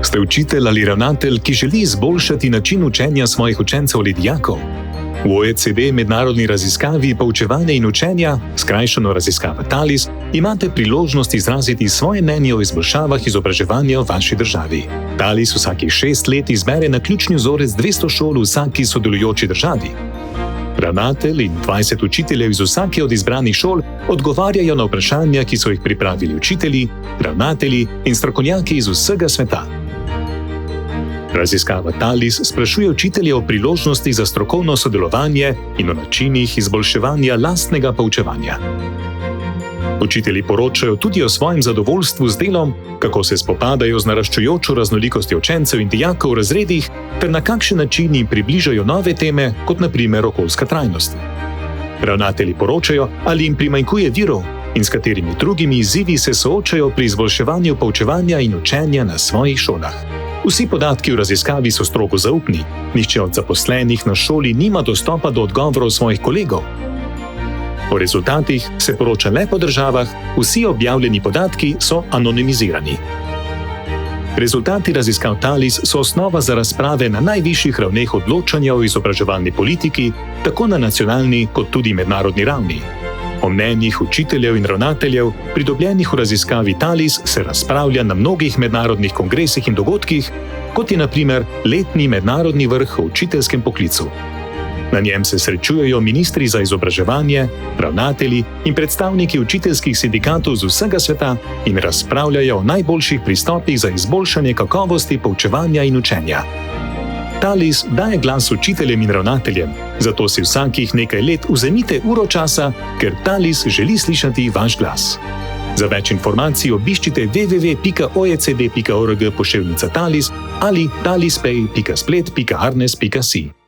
Ste učitelj ali ravnatelj, ki želi izboljšati način učenja svojih učencev ali dijakov? V OECD mednarodni raziskavi poučevanja in učenja, skrajšano raziskava TALIS, imate priložnost izraziti svoje mnenje o izboljšavah izobraževanja v vaši državi. TALIS vsakih 6 let izbere naključni vzorec 200 šol v vsaki sodelujoči državi. Ravnatelj in 20 učiteljev iz vsake od izbranih šol odgovarjajo na vprašanja, ki so jih pripravili učitelji, ravnatelji in strokovnjaki iz vsega sveta. Raziskava TALIS sprašuje učitelje o priložnosti za strokovno sodelovanje in o načinih izboljševanja lastnega poučevanja. Učitelji poročajo tudi o svojem zadovoljstvu z delom, kako se spopadajo z naraščajočo raznolikostjo učencev in dijakov v razredih, ter na kakšen način jim približajo nove teme, kot na primer okoljska trajnost. Ravnatelji poročajo, ali jim primanjkuje virov in s katerimi drugimi izzivi se soočajo pri izboljševanju poučevanja in učenja na svojih šolah. Vsi podatki v raziskavi so strogo zaupni, nihče od zaposlenih na šoli nima dostopa do odgovorov svojih kolegov. O rezultatih se poroča le po državah, vsi objavljeni podatki so anonimizirani. Rezultati raziskav TALIS so osnova za razprave na najvišjih ravneh odločanja o izobraževalni politiki, tako na nacionalni kot tudi mednarodni ravni. O mnenjih učiteljev in ravnateljev, pridobljenih v raziskavi TALIS, se razpravlja na mnogih mednarodnih kongresih in dogodkih, kot je na primer letni mednarodni vrh o učiteljskem poklicu. Na njem se srečujejo ministri za izobraževanje, ravnatelji in predstavniki učiteljskih sindikatov z vsega sveta in razpravljajo o najboljših pristopih za izboljšanje kakovosti poučevanja in učenja. TALIS daje glas učiteljem in ravnateljem, zato si vsakih nekaj let vzemite uro časa, ker TALIS želi slišati vaš glas. Za več informacij obiščite www.oecd.org/TALIS ali talispay.splet.arnes.si.